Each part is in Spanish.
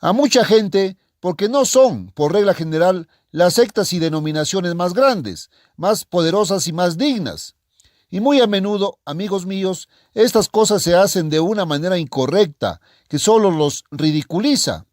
A mucha gente porque no son, por regla general, las sectas y denominaciones más grandes, más poderosas y más dignas. Y muy a menudo, amigos míos, estas cosas se hacen de una manera incorrecta, que solo los ridiculiza.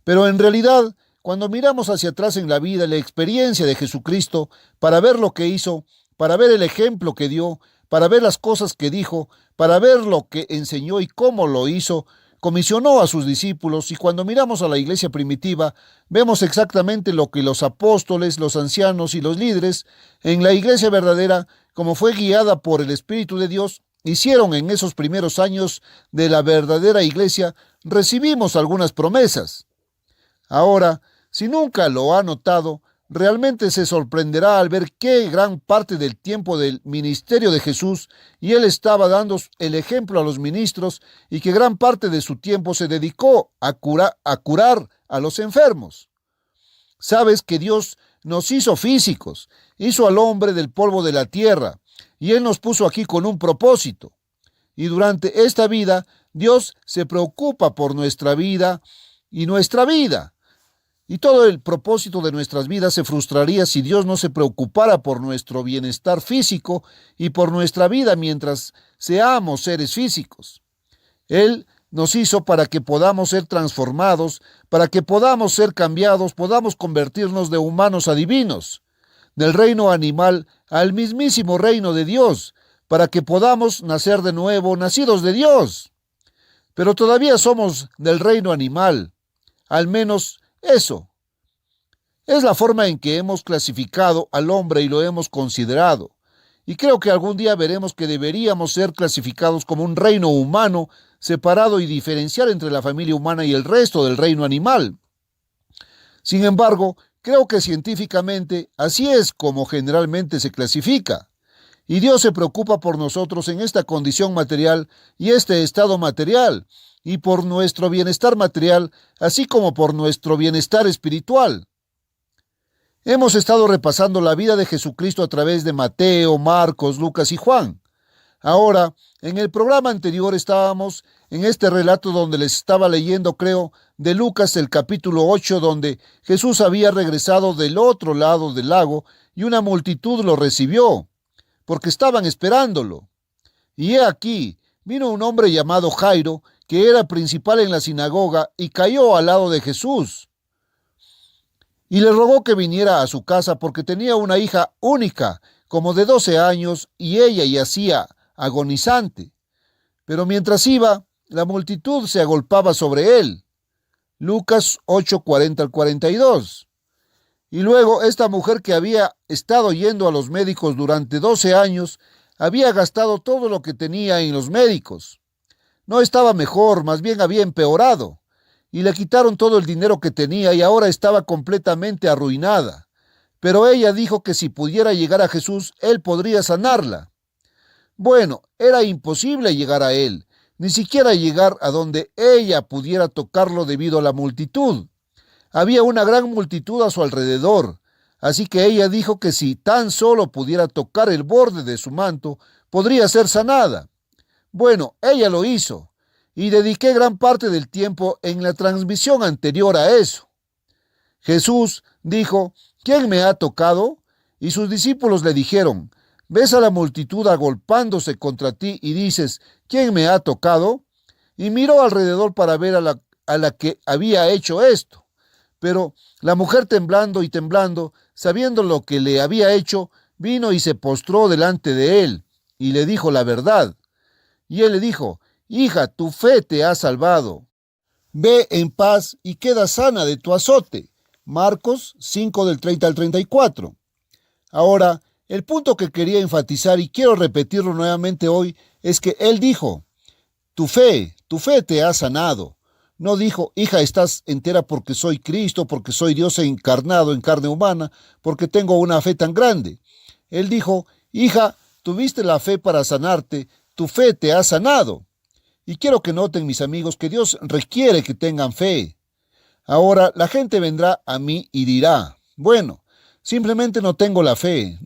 Pero en realidad, cuando miramos hacia atrás en la vida y la experiencia de Jesucristo, para ver lo que hizo, para ver el ejemplo que dio, para ver las cosas que dijo, para ver lo que enseñó y cómo lo hizo, comisionó a sus discípulos, y cuando miramos a la iglesia primitiva, vemos exactamente lo que los apóstoles, los ancianos y los líderes en la iglesia verdadera, como fue guiada por el Espíritu de Dios, hicieron en esos primeros años de la verdadera iglesia. Recibimos algunas promesas. Ahora, si nunca lo ha notado, realmente se sorprenderá al ver qué gran parte del tiempo del ministerio de Jesús, y él estaba dando el ejemplo a los ministros, y que gran parte de su tiempo se dedicó a curar a los enfermos. Sabes que Dios nos hizo físicos, hizo al hombre del polvo de la tierra, y él nos puso aquí con un propósito. Y durante esta vida, Dios se preocupa por nuestra vida y nuestra vida. Y todo el propósito de nuestras vidas se frustraría si Dios no se preocupara por nuestro bienestar físico y por nuestra vida mientras seamos seres físicos. Él nos hizo para que podamos ser transformados, para que podamos ser cambiados, podamos convertirnos de humanos a divinos, del reino animal al mismísimo reino de Dios, para que podamos nacer de nuevo, nacidos de Dios. Pero todavía somos del reino animal, al menos eso es la forma en que hemos clasificado al hombre y lo hemos considerado. Y creo que algún día veremos que deberíamos ser clasificados como un reino humano, separado y diferenciar entre la familia humana y el resto del reino animal. Sin embargo, creo que científicamente así es como generalmente se clasifica. Y Dios se preocupa por nosotros en esta condición material y este estado material, y por nuestro bienestar material, así como por nuestro bienestar espiritual. Hemos estado repasando la vida de Jesucristo a través de Mateo, Marcos, Lucas y Juan. Ahora, en el programa anterior estábamos en este relato donde les estaba leyendo, creo, de Lucas el capítulo 8, donde Jesús había regresado del otro lado del lago y una multitud lo recibió, porque estaban esperándolo. Y he aquí, vino un hombre llamado Jairo, que era principal en la sinagoga, y cayó al lado de Jesús. Y le rogó que viniera a su casa porque tenía una hija única, como de 12 años, y ella yacía agonizante. Pero mientras iba, la multitud se agolpaba sobre él. Lucas 8, 40 al 42. Y luego esta mujer que había estado yendo a los médicos durante 12 años, había gastado todo lo que tenía en los médicos. No estaba mejor, más bien había empeorado. Y le quitaron todo el dinero que tenía y ahora estaba completamente arruinada. Pero ella dijo que si pudiera llegar a Jesús, él podría sanarla. Bueno, era imposible llegar a él, ni siquiera llegar a donde ella pudiera tocarlo debido a la multitud. Había una gran multitud a su alrededor, así que ella dijo que si tan solo pudiera tocar el borde de su manto, podría ser sanada. Bueno, ella lo hizo. Y dediqué gran parte del tiempo en la transmisión anterior a eso. Jesús dijo, ¿quién me ha tocado? Y sus discípulos le dijeron, ¿ves a la multitud agolpándose contra ti y dices, ¿quién me ha tocado? Y miró alrededor para ver a la que había hecho esto. Pero la mujer temblando y temblando, sabiendo lo que le había hecho, vino y se postró delante de él y le dijo la verdad. Y él le dijo, hija, tu fe te ha salvado. Ve en paz y queda sana de tu azote. Marcos 5 del 30 al 34. Ahora, el punto que quería enfatizar y quiero repetirlo nuevamente hoy es que él dijo, tu fe te ha sanado. No dijo, hija, estás entera porque soy Cristo, porque soy Dios encarnado en carne humana, porque tengo una fe tan grande. Él dijo, hija, tuviste la fe para sanarte, tu fe te ha sanado. Y quiero que noten, mis amigos, que Dios requiere que tengan fe. Ahora, la gente vendrá a mí y dirá, bueno, simplemente no tengo la fe,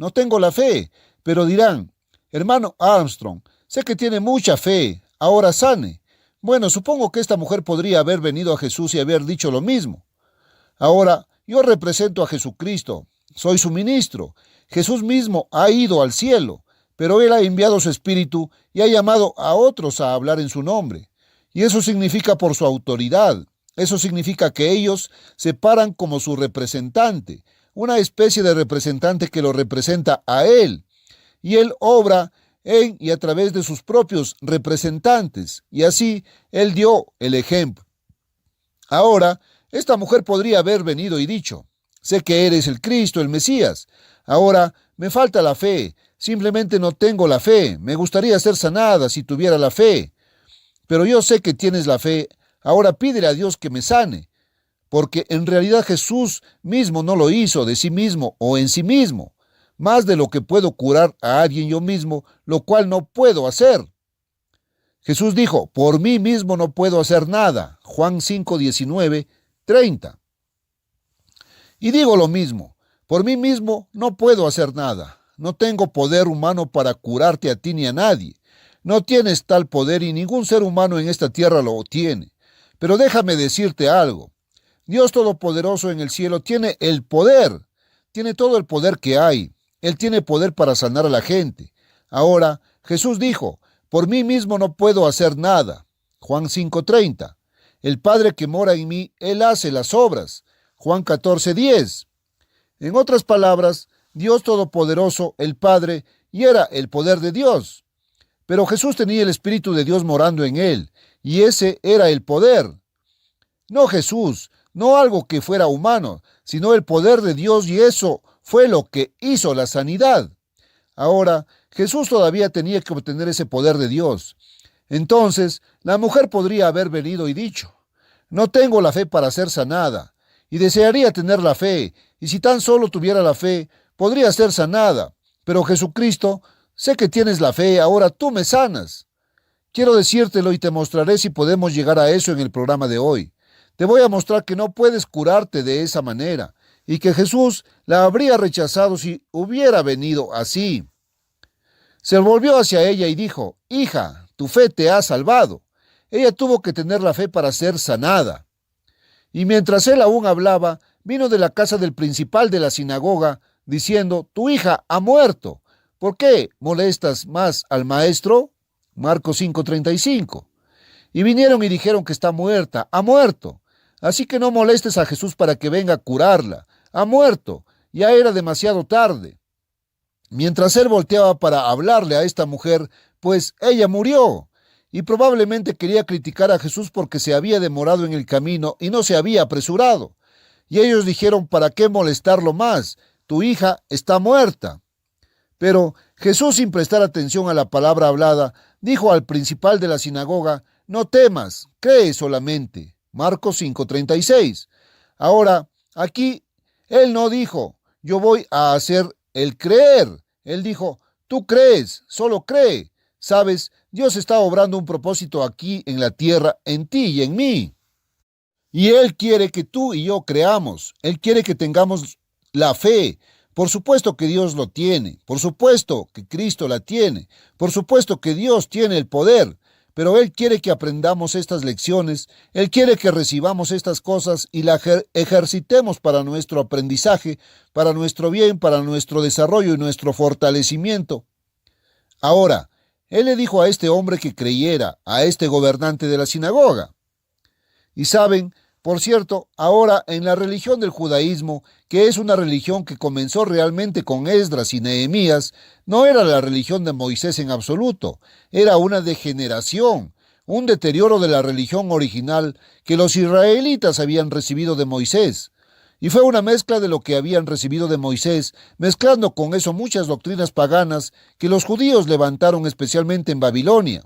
pero dirán, hermano Armstrong, sé que tiene mucha fe, ahora sane. Bueno, supongo que esta mujer podría haber venido a Jesús y haber dicho lo mismo. Ahora, yo represento a Jesucristo, soy su ministro. Jesús mismo ha ido al cielo, pero Él ha enviado su Espíritu y ha llamado a otros a hablar en su nombre. Y eso significa por su autoridad. Eso significa que ellos se paran como su representante, una especie de representante que lo representa a Él. Y Él obra en y a través de sus propios representantes. Y así Él dio el ejemplo. Ahora, esta mujer podría haber venido y dicho: sé que eres el Cristo, el Mesías. Ahora, me falta la fe. Simplemente no tengo la fe. Me gustaría ser sanada si tuviera la fe. Pero yo sé que tienes la fe. Ahora pídele a Dios que me sane. Porque en realidad Jesús mismo no lo hizo de sí mismo o en sí mismo. Más de lo que puedo curar a alguien yo mismo, lo cual no puedo hacer. Jesús dijo: por mí mismo no puedo hacer nada. Juan 5, 19, 30. Y digo lo mismo: por mí mismo no puedo hacer nada. No tengo poder humano para curarte a ti ni a nadie. No tienes tal poder y ningún ser humano en esta tierra lo tiene. Pero déjame decirte algo. Dios Todopoderoso en el cielo tiene el poder. Tiene todo el poder que hay. Él tiene poder para sanar a la gente. Ahora, Jesús dijo: por mí mismo no puedo hacer nada. Juan 5:30. El Padre que mora en mí, Él hace las obras. Juan 14:10. En otras palabras, Dios Todopoderoso, el Padre, y era el poder de Dios. Pero Jesús tenía el Espíritu de Dios morando en Él, y ese era el poder. No Jesús, no algo que fuera humano, sino el poder de Dios, y eso fue lo que hizo la sanidad. Ahora, Jesús todavía tenía que obtener ese poder de Dios. Entonces, la mujer podría haber venido y dicho: no tengo la fe para ser sanada, y desearía tener la fe, y si tan solo tuviera la fe, podría ser sanada. Pero Jesucristo, sé que tienes la fe, ahora tú me sanas. Quiero decírtelo y te mostraré si podemos llegar a eso en el programa de hoy. Te voy a mostrar que no puedes curarte de esa manera, y que Jesús la habría rechazado si hubiera venido así. Se volvió hacia ella y dijo: hija, tu fe te ha salvado. Ella tuvo que tener la fe para ser sanada. Y mientras él aún hablaba, vino de la casa del principal de la sinagoga, diciendo: tu hija ha muerto. ¿Por qué molestas más al maestro? Marcos 5:35. Y vinieron y dijeron que está muerta, ha muerto. Así que no molestes a Jesús para que venga a curarla. Ha muerto, ya era demasiado tarde. Mientras él volteaba para hablarle a esta mujer, pues ella murió. Y probablemente quería criticar a Jesús porque se había demorado en el camino y no se había apresurado. Y ellos dijeron: ¿para qué molestarlo más? Tu hija está muerta. Pero Jesús, sin prestar atención a la palabra hablada, dijo al principal de la sinagoga: no temas, cree solamente. Marcos 5:36. Ahora, aquí, él no dijo: yo voy a hacer el creer. Él dijo: tú crees, solo cree. Sabes, Dios está obrando un propósito aquí en la tierra, en ti y en mí. Y Él quiere que tú y yo creamos. Él quiere que tengamos la fe. Por supuesto que Dios lo tiene. Por supuesto que Cristo la tiene. Por supuesto que Dios tiene el poder. Pero Él quiere que aprendamos estas lecciones. Él quiere que recibamos estas cosas y las ejercitemos para nuestro aprendizaje, para nuestro bien, para nuestro desarrollo y nuestro fortalecimiento. Ahora, Él le dijo a este hombre que creyera, a este gobernante de la sinagoga. Y saben, por cierto, ahora en la religión del judaísmo, que es una religión que comenzó realmente con Esdras y Nehemías, no era la religión de Moisés en absoluto, era una degeneración, un deterioro de la religión original que los israelitas habían recibido de Moisés. Y fue una mezcla de lo que habían recibido de Moisés, mezclando con eso muchas doctrinas paganas que los judíos levantaron especialmente en Babilonia.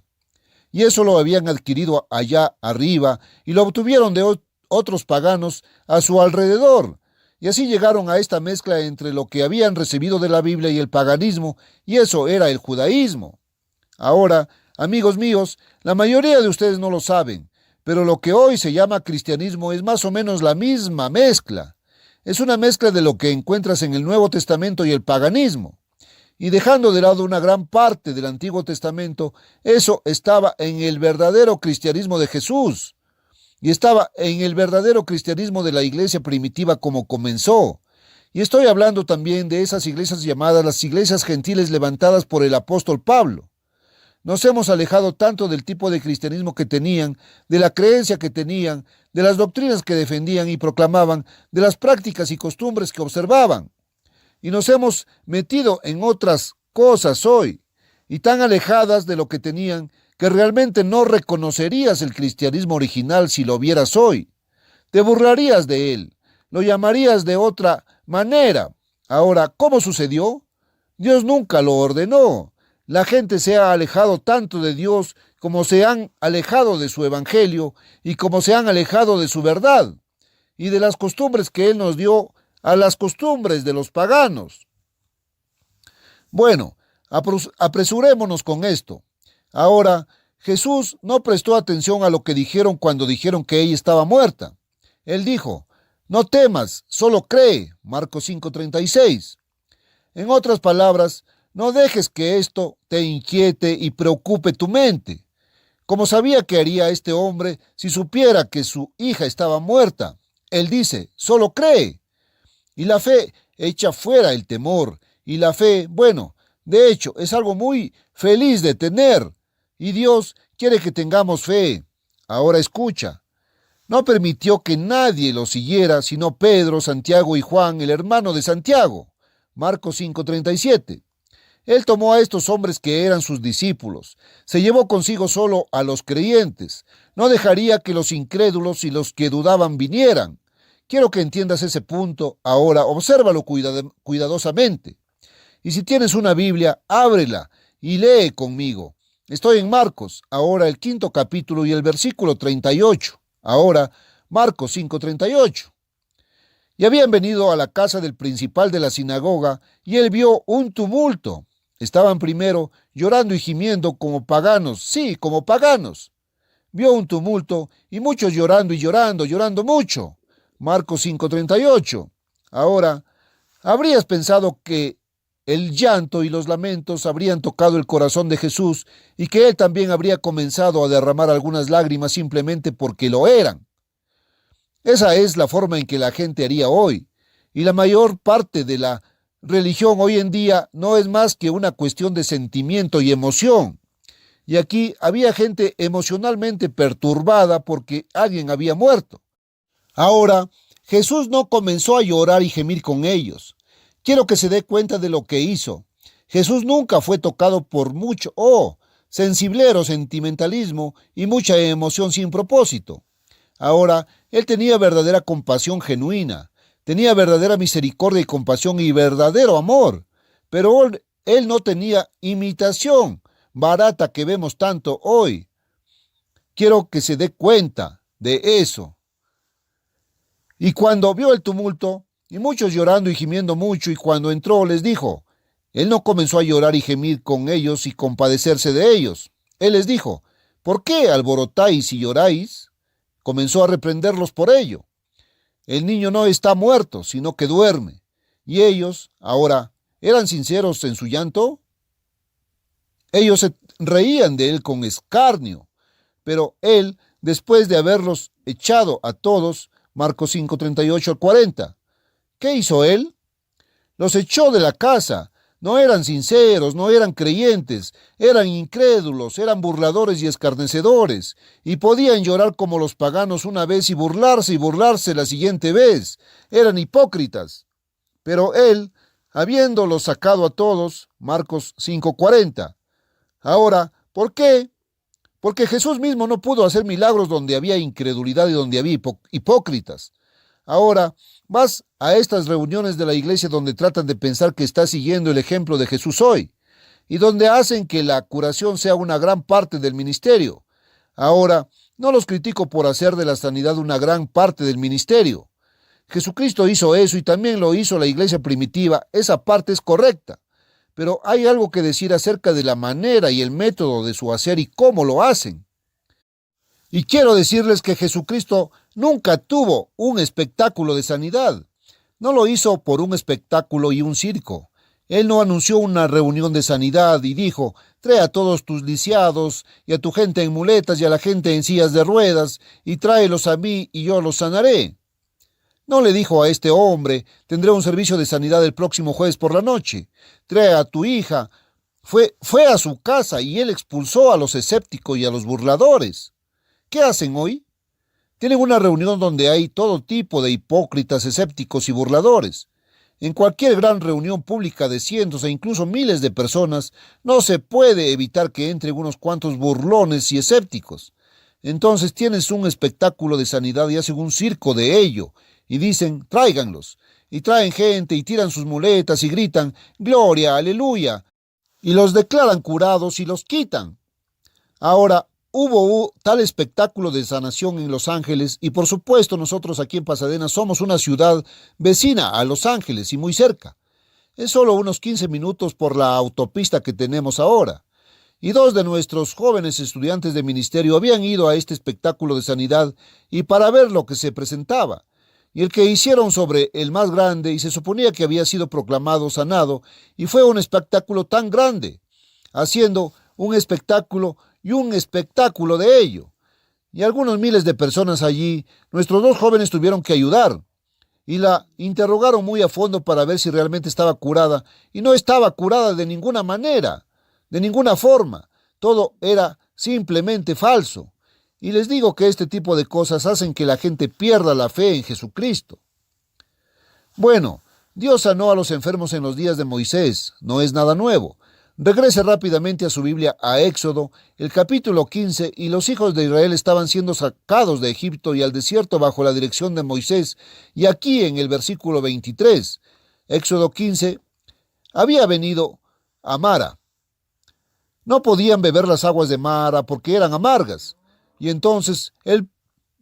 Y eso lo habían adquirido allá arriba y lo obtuvieron de otros paganos a su alrededor. Y así llegaron a esta mezcla entre lo que habían recibido de la Biblia y el paganismo, y eso era el judaísmo. Ahora, amigos míos, la mayoría de ustedes no lo saben, pero lo que hoy se llama cristianismo es más o menos la misma mezcla. Es una mezcla de lo que encuentras en el Nuevo Testamento y el paganismo. y dejando de lado una gran parte del Antiguo Testamento, eso estaba en el verdadero cristianismo de Jesús y estaba en el verdadero cristianismo de la iglesia primitiva como comenzó. Y estoy hablando también de esas iglesias llamadas las iglesias gentiles levantadas por el apóstol Pablo. Nos hemos alejado tanto del tipo de cristianismo que tenían, de la creencia que tenían, de las doctrinas que defendían y proclamaban, de las prácticas y costumbres que observaban. Y nos hemos metido en otras cosas hoy, y tan alejadas de lo que tenían, que realmente no reconocerías el cristianismo original si lo vieras hoy. Te burlarías de él, lo llamarías de otra manera. Ahora, ¿cómo sucedió? Dios nunca lo ordenó. La gente se ha alejado tanto de Dios como se han alejado de su evangelio y como se han alejado de su verdad y de las costumbres que Él nos dio a las costumbres de los paganos. Bueno, apresurémonos con esto. Ahora, Jesús no prestó atención a lo que dijeron cuando dijeron que ella estaba muerta. Él dijo, no temas, solo cree, Marcos 5:36. En otras palabras, no dejes que esto te inquiete y preocupe tu mente, como sabía que haría este hombre si supiera que su hija estaba muerta. Él dice, solo cree. Y la fe echa fuera el temor. Y la fe, bueno, de hecho, es algo muy feliz de tener. Y Dios quiere que tengamos fe. Ahora escucha. No permitió que nadie lo siguiera, sino Pedro, Santiago y Juan, el hermano de Santiago. Marcos 5:37. Él tomó a estos hombres que eran sus discípulos, se llevó consigo solo a los creyentes, no dejaría que los incrédulos y los que dudaban vinieran. Quiero que entiendas ese punto. Ahora, obsérvalo cuidadosamente. Y si tienes una Biblia, ábrela y lee conmigo. Estoy en Marcos, ahora el 5º capítulo y el versículo 38. Ahora, Marcos 5:38. Y habían venido a la casa del principal de la sinagoga, y él vio un tumulto. Estaban primero llorando y gimiendo como paganos, sí, como paganos. Vio un tumulto y muchos llorando y llorando mucho. Marcos 5:38. Ahora, habrías pensado que el llanto y los lamentos habrían tocado el corazón de Jesús y que él también habría comenzado a derramar algunas lágrimas simplemente porque lo eran. Esa es la forma en que la gente haría hoy, y la mayor parte de la religión hoy en día no es más que una cuestión de sentimiento y emoción. Y aquí había gente emocionalmente perturbada porque alguien había muerto. Ahora, Jesús no comenzó a llorar y gemir con ellos. Quiero que se dé cuenta de lo que hizo. Jesús nunca fue tocado por mucho, sensiblero sentimentalismo y mucha emoción sin propósito. Ahora, él tenía verdadera compasión genuina, tenía verdadera misericordia y compasión y verdadero amor, pero él no tenía imitación barata que vemos tanto hoy. Quiero que se dé cuenta de eso. Y cuando vio el tumulto, y muchos llorando y gimiendo mucho, y cuando entró les dijo, él no comenzó a llorar y gemir con ellos y compadecerse de ellos. Él les dijo, ¿por qué alborotáis y lloráis? Comenzó a reprenderlos por ello. El niño no está muerto, sino que duerme. Y ellos, ahora, ¿eran sinceros en su llanto? Ellos se reían de él con escarnio, pero él, después de haberlos echado a todos, Marcos 5:38 al 40, ¿qué hizo él? Los echó de la casa. No eran sinceros, no eran creyentes, eran incrédulos, eran burladores y escarnecedores, y podían llorar como los paganos una vez y burlarse la siguiente vez. Eran hipócritas. Pero él, habiéndolos sacado a todos, Marcos 5:40. Ahora, ¿por qué? Porque Jesús mismo no pudo hacer milagros donde había incredulidad y donde había hipócritas. Ahora, vas a estas reuniones de la iglesia donde tratan de pensar que estás siguiendo el ejemplo de Jesús hoy y donde hacen que la curación sea una gran parte del ministerio. Ahora, no los critico por hacer de la sanidad una gran parte del ministerio. Jesucristo hizo eso y también lo hizo la iglesia primitiva. Esa parte es correcta. Pero hay algo que decir acerca de la manera y el método de su hacer y cómo lo hacen. Y quiero decirles que Jesucristo nunca tuvo un espectáculo de sanidad. No lo hizo por un espectáculo y un circo. Él no anunció una reunión de sanidad y dijo: trae a todos tus lisiados y a tu gente en muletas y a la gente en sillas de ruedas y tráelos a mí y yo los sanaré. No le dijo a este hombre: tendré un servicio de sanidad el próximo jueves por la noche. Trae a tu hija. Fue a su casa y él expulsó a los escépticos y a los burladores. ¿Qué hacen hoy? Tienen una reunión donde hay todo tipo de hipócritas, escépticos y burladores. En cualquier gran reunión pública de cientos e incluso miles de personas, no se puede evitar que entren unos cuantos burlones y escépticos. Entonces tienes un espectáculo de sanidad y hacen un circo de ello, y dicen: tráiganlos. Y traen gente y tiran sus muletas y gritan: gloria, aleluya, y los declaran curados y los quitan. Ahora, hubo tal espectáculo de sanación en Los Ángeles y por supuesto nosotros aquí en Pasadena somos una ciudad vecina a Los Ángeles y muy cerca. Es solo unos 15 minutos por la autopista que tenemos ahora. Y dos de nuestros jóvenes estudiantes de ministerio habían ido a este espectáculo de sanidad y para ver lo que se presentaba. Y el que hicieron sobre el más grande y se suponía que había sido proclamado sanado y fue un espectáculo tan grande, haciendo un espectáculo y un espectáculo de ello. Y algunos miles de personas allí, nuestros dos jóvenes tuvieron que ayudar. Y la interrogaron muy a fondo para ver si realmente estaba curada. Y no estaba curada de ninguna manera, de ninguna forma. Todo era simplemente falso. Y les digo que este tipo de cosas hacen que la gente pierda la fe en Jesucristo. Bueno, Dios sanó a los enfermos en los días de Moisés. No es nada nuevo. Regrese rápidamente a su Biblia, a Éxodo, el capítulo 15, y los hijos de Israel estaban siendo sacados de Egipto y al desierto bajo la dirección de Moisés. Y aquí en el versículo 23, Éxodo 15, había venido a Mara. No podían beber las aguas de Mara porque eran amargas. Y entonces el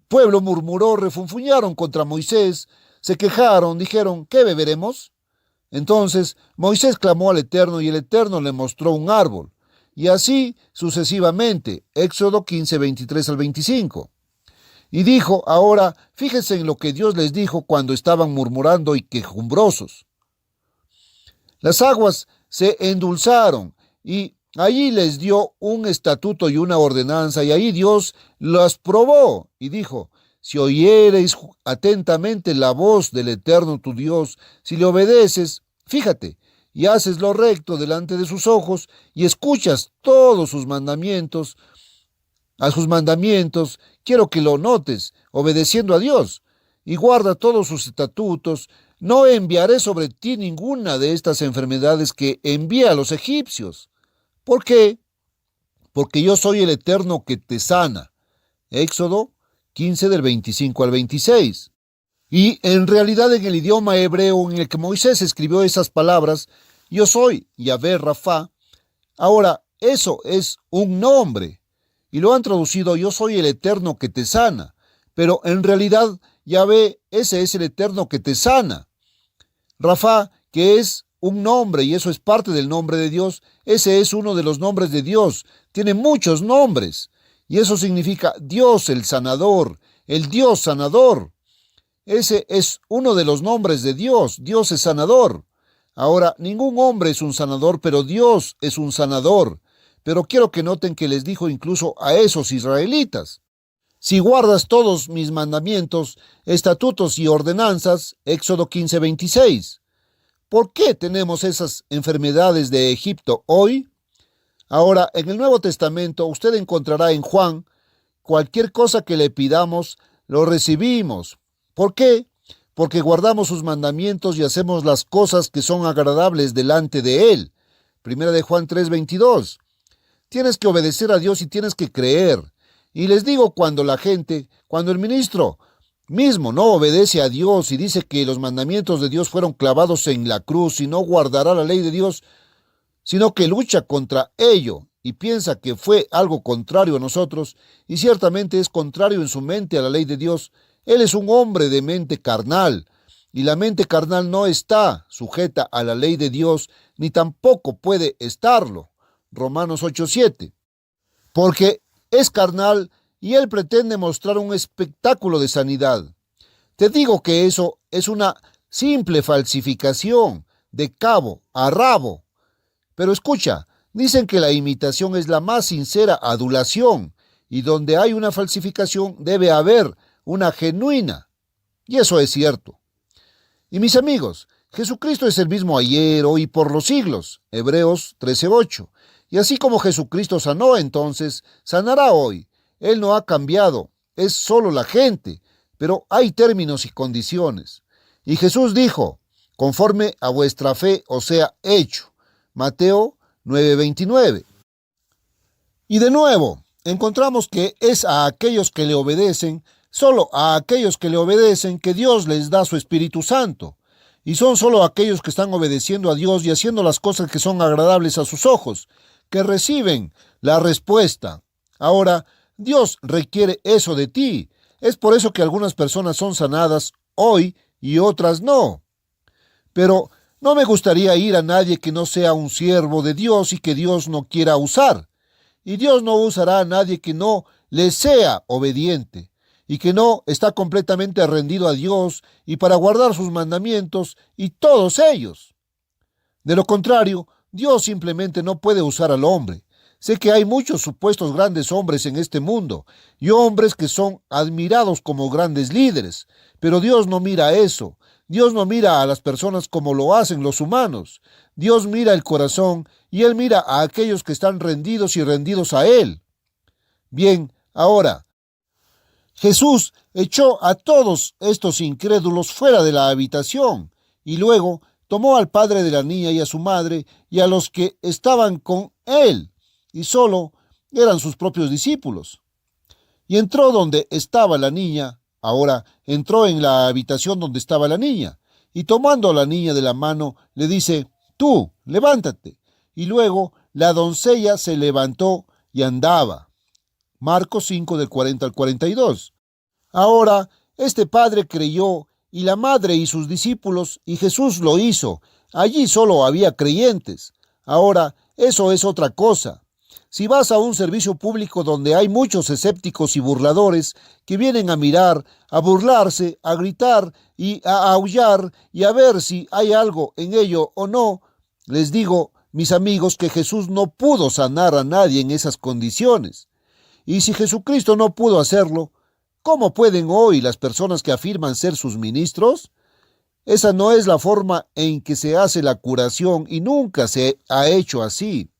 pueblo murmuró, refunfuñaron contra Moisés, se quejaron, dijeron: ¿qué beberemos? Entonces Moisés clamó al Eterno y el Eterno le mostró un árbol. Y así sucesivamente, Éxodo 15, 23 al 25. Y dijo: ahora fíjense en lo que Dios les dijo cuando estaban murmurando y quejumbrosos. Las aguas se endulzaron y allí les dio un estatuto y una ordenanza, y ahí Dios las probó y dijo: si oyereis atentamente la voz del Eterno tu Dios, si le obedeces, fíjate, y haces lo recto delante de sus ojos, y escuchas todos sus mandamientos, a sus mandamientos, quiero que lo notes, obedeciendo a Dios, y guarda todos sus estatutos, no enviaré sobre ti ninguna de estas enfermedades que envía a los egipcios. ¿Por qué? Porque yo soy el Eterno que te sana. Éxodo 15 del 25 al 26. Y en realidad en el idioma hebreo en el que Moisés escribió esas palabras, yo soy Yahvé Rafa, ahora eso es un nombre. Y lo han traducido: yo soy el Eterno que te sana. Pero en realidad Yahvé, ese es el Eterno que te sana. Rafa, que es un nombre y eso es parte del nombre de Dios, ese es uno de los nombres de Dios. Tiene muchos nombres. Y eso significa Dios el sanador, el Dios sanador. Ese es uno de los nombres de Dios. Dios es sanador. Ahora, ningún hombre es un sanador, pero Dios es un sanador. Pero quiero que noten que les dijo incluso a esos israelitas: si guardas todos mis mandamientos, estatutos y ordenanzas, Éxodo 15, 26. ¿Por qué tenemos esas enfermedades de Egipto hoy? Ahora, en el Nuevo Testamento, usted encontrará en Juan: cualquier cosa que le pidamos, lo recibimos. ¿Por qué? Porque guardamos sus mandamientos y hacemos las cosas que son agradables delante de Él. Primera de Juan 3, 22. Tienes que obedecer a Dios y tienes que creer. Y les digo, cuando el ministro mismo no obedece a Dios y dice que los mandamientos de Dios fueron clavados en la cruz y no guardará la ley de Dios, sino que lucha contra ello y piensa que fue algo contrario a nosotros, y ciertamente es contrario en su mente a la ley de Dios, él es un hombre de mente carnal, y la mente carnal no está sujeta a la ley de Dios, ni tampoco puede estarlo. Romanos 8:7. Porque es carnal y él pretende mostrar un espectáculo de sanidad. Te digo que eso es una simple falsificación. de cabo a rabo. Pero escucha, dicen que la imitación es la más sincera adulación, y donde hay una falsificación debe haber una genuina. Y eso es cierto. Y mis amigos, Jesucristo es el mismo ayer, hoy y por los siglos. Hebreos 13:8. Y así como Jesucristo sanó entonces, sanará hoy. Él no ha cambiado, es solo la gente, pero hay términos y condiciones. Y Jesús dijo, conforme a vuestra fe os sea hecho. Mateo 9:29. Y de nuevo, encontramos que es a aquellos que le obedecen, solo a aquellos que le obedecen, que Dios les da su Espíritu Santo. Y son solo aquellos que están obedeciendo a Dios y haciendo las cosas que son agradables a sus ojos, que reciben la respuesta. Ahora, Dios requiere eso de ti. Es por eso que algunas personas son sanadas hoy y otras no. Pero no me gustaría ir a nadie que no sea un siervo de Dios y que Dios no quiera usar. Y Dios no usará a nadie que no le sea obediente y que no está completamente rendido a Dios y para guardar sus mandamientos y todos ellos. De lo contrario, Dios simplemente no puede usar al hombre. Sé que hay muchos supuestos grandes hombres en este mundo y hombres que son admirados como grandes líderes, pero Dios no mira eso. Dios no mira a las personas como lo hacen los humanos. Dios mira el corazón y Él mira a aquellos que están rendidos y rendidos a Él. Bien, ahora, Jesús echó a todos estos incrédulos fuera de la habitación y luego tomó al padre de la niña y a su madre y a los que estaban con Él, y solo eran sus propios discípulos. Y entró donde estaba la niña. Ahora entró en la habitación donde estaba la niña, y tomando a la niña de la mano, le dice, tú, levántate. Y luego la doncella se levantó y andaba. Marcos 5, del 40 al 42. Ahora, este padre creyó, y la madre y sus discípulos, y Jesús lo hizo. Allí solo había creyentes. Ahora, eso es otra cosa. Si vas a un servicio público donde hay muchos escépticos y burladores que vienen a mirar, a burlarse, a gritar y a aullar y a ver si hay algo en ello o no, les digo, mis amigos, que Jesús no pudo sanar a nadie en esas condiciones. Y si Jesucristo no pudo hacerlo, ¿cómo pueden hoy las personas que afirman ser sus ministros? Esa no es la forma en que se hace la curación y nunca se ha hecho así.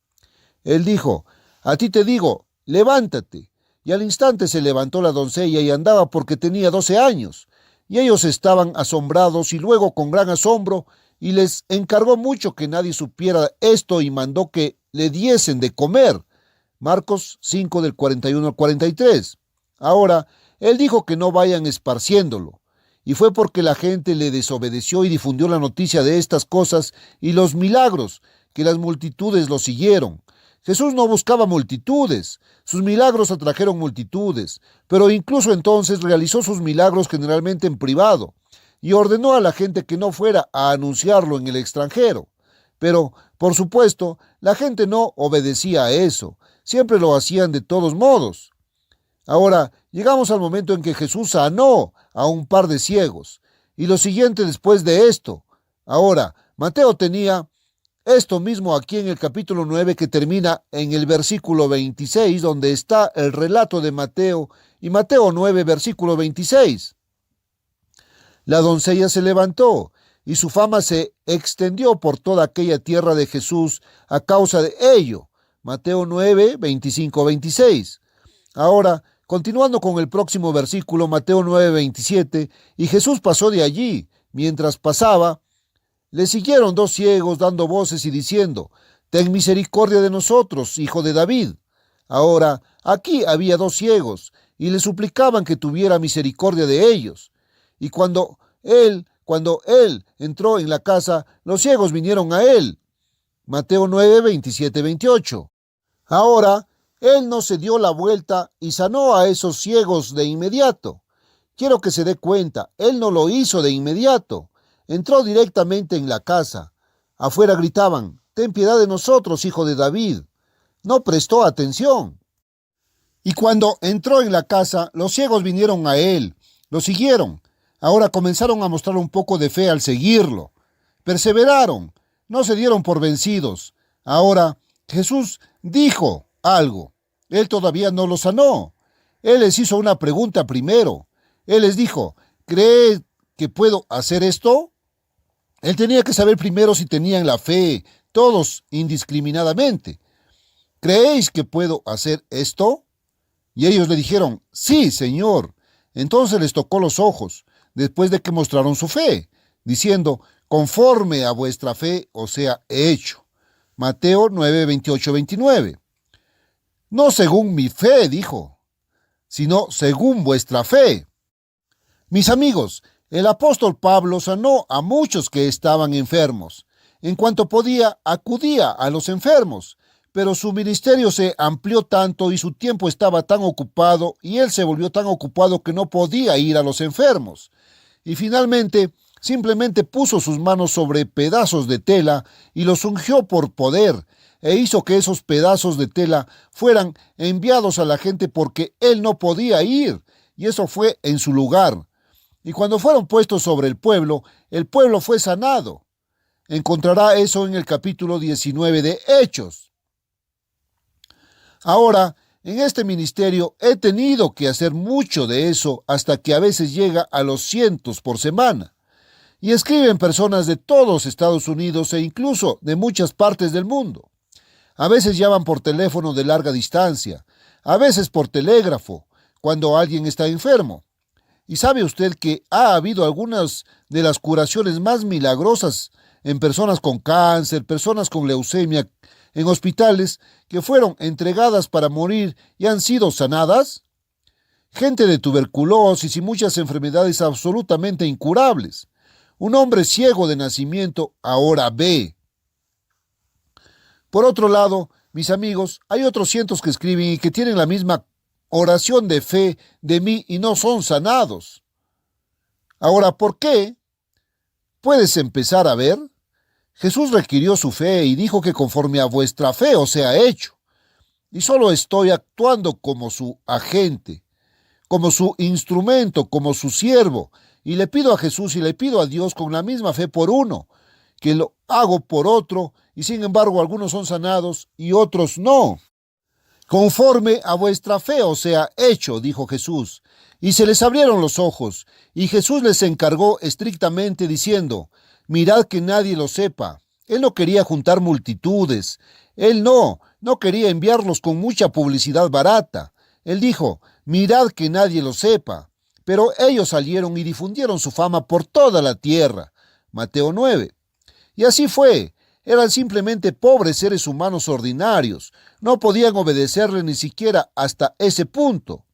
Él dijo, a ti te digo, levántate. Y al instante se levantó la doncella y andaba porque tenía 12 años. Y ellos estaban asombrados y luego con gran asombro, y les encargó mucho que nadie supiera esto y mandó que le diesen de comer. Marcos 5 del 41 al 43. Ahora, él dijo que no vayan esparciéndolo. Y fue porque la gente le desobedeció y difundió la noticia de estas cosas y los milagros, que las multitudes lo siguieron. Jesús no buscaba multitudes, sus milagros atrajeron multitudes, pero incluso entonces realizó sus milagros generalmente en privado y ordenó a la gente que no fuera a anunciarlo en el extranjero. Pero, por supuesto, la gente no obedecía a eso, siempre lo hacían de todos modos. Ahora, llegamos al momento en que Jesús sanó a un par de ciegos, y lo siguiente después de esto. Ahora, Mateo tenía esto mismo aquí en el capítulo 9 que termina en el versículo 26, donde está el relato de Mateo, y Mateo 9, versículo 26. La doncella se levantó, y su fama se extendió por toda aquella tierra de Jesús a causa de ello. Mateo 9, 25, 26. Ahora, continuando con el próximo versículo, Mateo 9, 27, y Jesús pasó de allí. Mientras pasaba, le siguieron 2 ciegos dando voces y diciendo, ten misericordia de nosotros, hijo de David. Ahora, aquí había 2 ciegos, y le suplicaban que tuviera misericordia de ellos. Y cuando él entró en la casa, los ciegos vinieron a él. Mateo 9, 27, 28. Ahora, él no se dio la vuelta y sanó a esos ciegos de inmediato. Quiero que se dé cuenta, él no lo hizo de inmediato. Entró directamente en la casa. Afuera gritaban, ten piedad de nosotros, hijo de David. No prestó atención. Y cuando entró en la casa, los ciegos vinieron a él, lo siguieron. Ahora comenzaron a mostrar un poco de fe al seguirlo. Perseveraron. no se dieron por vencidos. Ahora, Jesús dijo algo. Él todavía no los sanó. Él les hizo una pregunta primero. Él les dijo, ¿cree que puedo hacer esto? Él tenía que saber primero si tenían la fe, todos indiscriminadamente. ¿Creéis que puedo hacer esto? Y ellos le dijeron, sí, Señor. Entonces les tocó los ojos, después de que mostraron su fe, diciendo, conforme a vuestra fe os sea hecho. Mateo 9, 28, 29. No según mi fe, dijo, sino según vuestra fe. Mis amigos, el apóstol Pablo sanó a muchos que estaban enfermos. En cuanto podía, acudía a los enfermos, pero su ministerio se amplió tanto y su tiempo estaba tan ocupado y él se volvió tan ocupado que no podía ir a los enfermos. Y finalmente, simplemente puso sus manos sobre pedazos de tela y los ungió por poder, e hizo que esos pedazos de tela fueran enviados a la gente porque él no podía ir, y eso fue en su lugar. Y cuando fueron puestos sobre el pueblo fue sanado. Encontrará eso en el capítulo 19 de Hechos. Ahora, en este ministerio he tenido que hacer mucho de eso hasta que a veces llega a los cientos por semana. Y escriben personas de todos Estados Unidos e incluso de muchas partes del mundo. A veces llaman por teléfono de larga distancia, a veces por telégrafo, cuando alguien está enfermo. ¿Y sabe usted que ha habido algunas de las curaciones más milagrosas en personas con cáncer, personas con leucemia, en hospitales que fueron entregadas para morir y han sido sanadas? Gente de tuberculosis y muchas enfermedades absolutamente incurables. Un hombre ciego de nacimiento ahora ve. Por otro lado, mis amigos, hay otros cientos que escriben y que tienen la misma oración de fe de mí y no son sanados. Ahora, ¿por qué? ¿Puedes empezar a ver? Jesús requirió su fe y dijo que conforme a vuestra fe os sea hecho. Y solo estoy actuando como su agente, como su instrumento, como su siervo. Y le pido a Jesús y le pido a Dios con la misma fe por uno, que lo hago por otro, y sin embargo algunos son sanados y otros no. Conforme a vuestra fe os sea hecho, dijo Jesús. Y se les abrieron los ojos, y Jesús les encargó estrictamente diciendo, mirad que nadie lo sepa. Él no quería juntar multitudes. Él no quería enviarlos con mucha publicidad barata. Él dijo, mirad que nadie lo sepa. Pero ellos salieron y difundieron su fama por toda la tierra. Mateo 9. Y así fue. Eran simplemente pobres seres humanos ordinarios. No podían obedecerle ni siquiera hasta ese punto.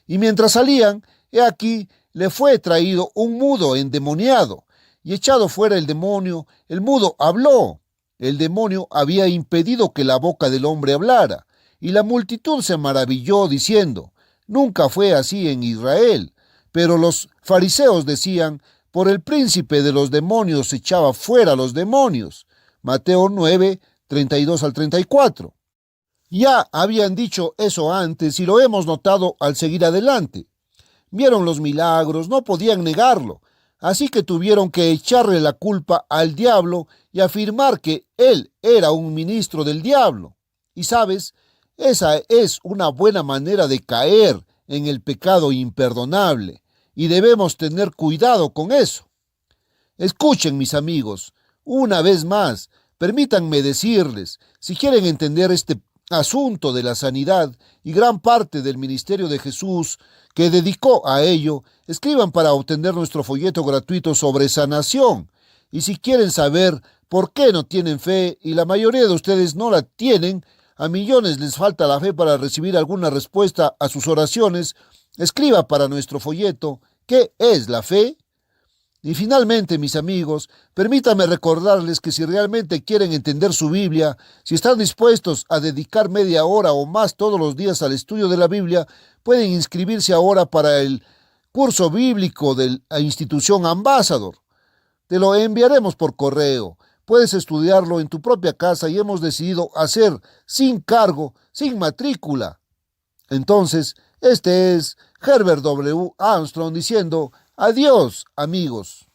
Y mientras salían, he aquí, le fue traído un mudo endemoniado. Y echado fuera el demonio, el mudo habló. El demonio había impedido que la boca del hombre hablara. Y la multitud se maravilló diciendo, nunca fue así en Israel. Pero los fariseos decían, por el príncipe de los demonios echaba fuera los demonios. Mateo 9, 32 al 34. Ya habían dicho eso antes y lo hemos notado al seguir adelante. Vieron los milagros, no podían negarlo, así que tuvieron que echarle la culpa al diablo y afirmar que él era un ministro del diablo. Y sabes, esa es una buena manera de caer en el pecado imperdonable. Y debemos tener cuidado con eso. Escuchen, mis amigos, una vez más, permítanme decirles, si quieren entender este asunto de la sanidad y gran parte del ministerio de Jesús que dedicó a ello, escriban para obtener nuestro folleto gratuito sobre sanación. Y si quieren saber por qué no tienen fe, y la mayoría de ustedes no la tienen, a millones les falta la fe para recibir alguna respuesta a sus oraciones, escriba para nuestro folleto, ¿qué es la fe? Y finalmente, mis amigos, permítanme recordarles que si realmente quieren entender su Biblia, si están dispuestos a dedicar media hora o más todos los días al estudio de la Biblia, pueden inscribirse ahora para el curso bíblico de la institución Ambassador. Te lo enviaremos por correo. Puedes estudiarlo en tu propia casa y hemos decidido hacer sin cargo, sin matrícula. Entonces, este es Herbert W. Armstrong diciendo adiós, amigos.